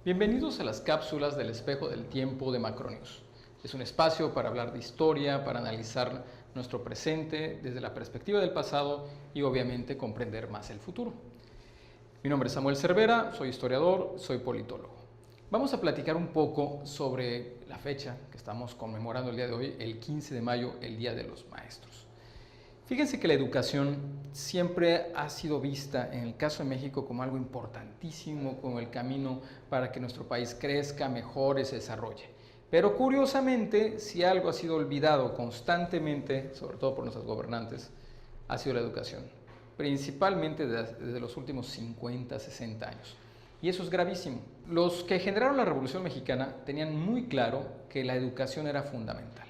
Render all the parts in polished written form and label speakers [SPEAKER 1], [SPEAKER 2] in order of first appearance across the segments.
[SPEAKER 1] Bienvenidos a las cápsulas del espejo del tiempo de Macronews. Es un espacio para hablar de historia, para analizar nuestro presente desde la perspectiva del pasado y obviamente comprender más el futuro. Mi nombre es Samuel Cervera, soy historiador, soy politólogo. Vamos a platicar un poco sobre la fecha que estamos conmemorando el día de hoy, el 15 de mayo, el Día de los Maestros. Fíjense que la educación siempre ha sido vista, en el caso de México, como algo importantísimo, como el camino para que nuestro país crezca, mejore, se desarrolle. Pero curiosamente, si algo ha sido olvidado constantemente, sobre todo por nuestros gobernantes, ha sido la educación, principalmente desde los últimos 50, 60 años. Y eso es gravísimo. Los que generaron la Revolución Mexicana tenían muy claro que la educación era fundamental.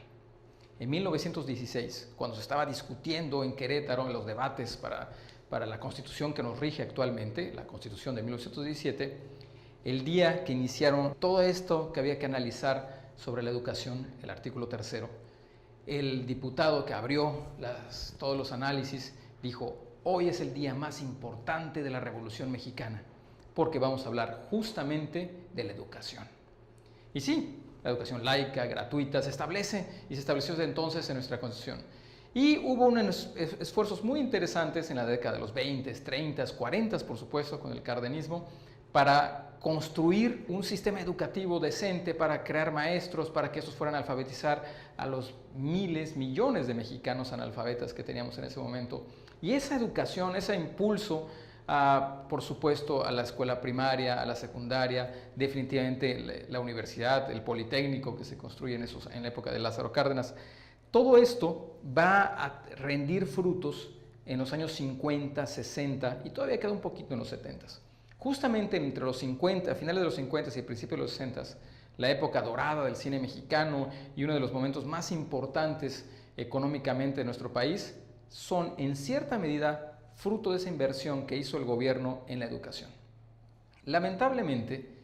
[SPEAKER 1] En 1916, cuando se estaba discutiendo en Querétaro, en los debates para la Constitución que nos rige actualmente, la Constitución de 1917, el día que iniciaron todo esto que había que analizar sobre la educación, el artículo 3, el diputado que abrió todos los análisis dijo: hoy es el día más importante de la Revolución Mexicana, porque vamos a hablar justamente de la educación. Y sí, la educación laica, gratuita, se estableció desde entonces en nuestra Constitución. Y hubo unos esfuerzos muy interesantes en la década de los 20, 30, 40, por supuesto, con el cardenismo, para construir un sistema educativo decente, para crear maestros, para que esos fueran a alfabetizar a los miles, millones de mexicanos analfabetas que teníamos en ese momento. Y esa educación, ese impulso, por supuesto, a la escuela primaria, a la secundaria, definitivamente la universidad, el Politécnico que se construye en la época de Lázaro Cárdenas. Todo esto va a rendir frutos en los años 50, 60 y todavía queda un poquito en los 70. Justamente entre los 50, a finales de los 50 y el principio de los 60, la época dorada del cine mexicano y uno de los momentos más importantes económicamente de nuestro país, son en cierta medida fruto de esa inversión que hizo el gobierno en la educación. Lamentablemente,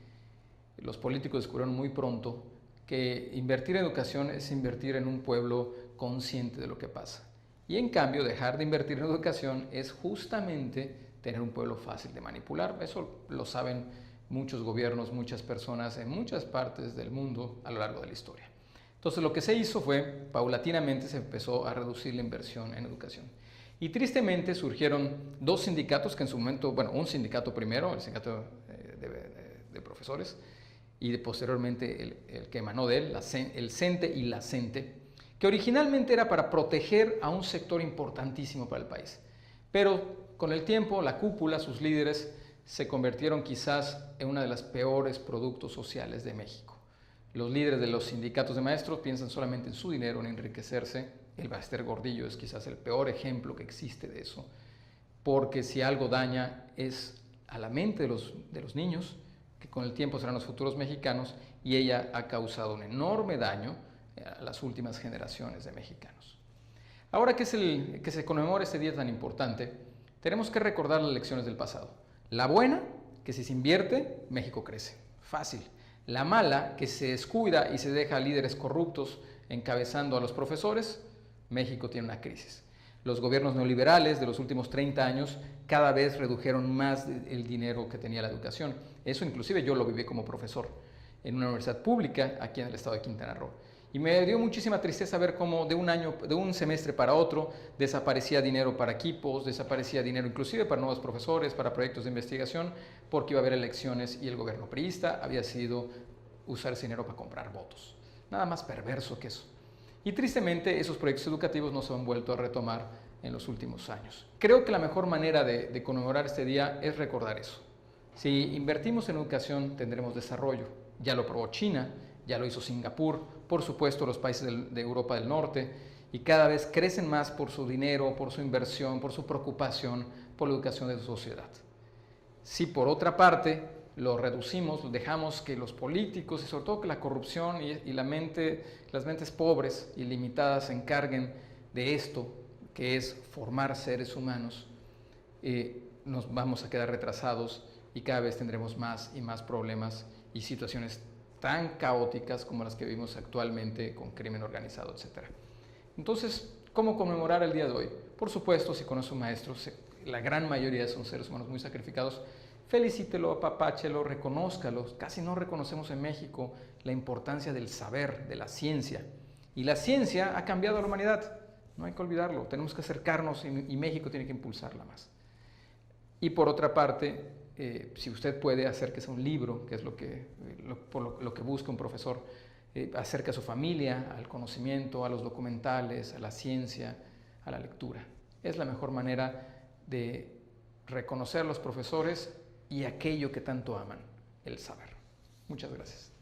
[SPEAKER 1] los políticos descubrieron muy pronto que invertir en educación es invertir en un pueblo consciente de lo que pasa. Y en cambio, dejar de invertir en educación es justamente tener un pueblo fácil de manipular. Eso lo saben muchos gobiernos, muchas personas en muchas partes del mundo a lo largo de la historia. Entonces, lo que se hizo fue, paulatinamente se empezó a reducir la inversión en educación. Y tristemente surgieron dos sindicatos que en su momento, bueno, un sindicato primero, el sindicato de profesores, y posteriormente el que emanó de él, el CENTE y la CENTE, que originalmente era para proteger a un sector importantísimo para el país. Pero con el tiempo, la cúpula, sus líderes, se convirtieron quizás en uno de los peores productos sociales de México. Los líderes de los sindicatos de maestros piensan solamente en su dinero, en enriquecerse. El Baester Gordillo es quizás el peor ejemplo que existe de eso, porque si algo daña es a la mente de los niños, que con el tiempo serán los futuros mexicanos, y ella ha causado un enorme daño a las últimas generaciones de mexicanos. Ahora que se conmemora este día tan importante, tenemos que recordar las lecciones del pasado. La buena, que si se invierte, México crece. Fácil. La mala, que se descuida y se deja a líderes corruptos encabezando a los profesores, México tiene una crisis. Los gobiernos neoliberales de los últimos 30 años cada vez redujeron más el dinero que tenía la educación. Eso inclusive yo lo viví como profesor en una universidad pública aquí en el estado de Quintana Roo. Y me dio muchísima tristeza ver cómo de un semestre para otro desaparecía dinero para equipos, desaparecía dinero inclusive para nuevos profesores, para proyectos de investigación, porque iba a haber elecciones y el gobierno priista había decidido usar ese dinero para comprar votos. Nada más perverso que eso. Y tristemente esos proyectos educativos no se han vuelto a retomar en los últimos años. Creo que la mejor manera de conmemorar este día es recordar eso. Si invertimos en educación tendremos desarrollo. Ya lo probó China, ya lo hizo Singapur, por supuesto los países de Europa del Norte, y cada vez crecen más por su dinero, por su inversión, por su preocupación por la educación de su sociedad. Si por otra parte lo reducimos, dejamos que los políticos y sobre todo que la corrupción y las mentes pobres y limitadas se encarguen de esto, que es formar seres humanos, nos vamos a quedar retrasados y cada vez tendremos más y más problemas y situaciones tan caóticas como las que vivimos actualmente con crimen organizado, etc. Entonces, ¿cómo conmemorar el día de hoy? Por supuesto, si conoce un maestro, la gran mayoría son seres humanos muy sacrificados, felicítelo, apapáchelo, reconózcalo. Casi no reconocemos en México la importancia del saber, de la ciencia. Y la ciencia ha cambiado a la humanidad, no hay que olvidarlo. Tenemos que acercarnos y México tiene que impulsarla más. Y por otra parte, si usted puede, acérquese a un libro, que es lo que busca un profesor. Acerque a su familia, al conocimiento, a los documentales, a la ciencia, a la lectura. Es la mejor manera de reconocer a los profesores y aquello que tanto aman, el saber. Muchas gracias.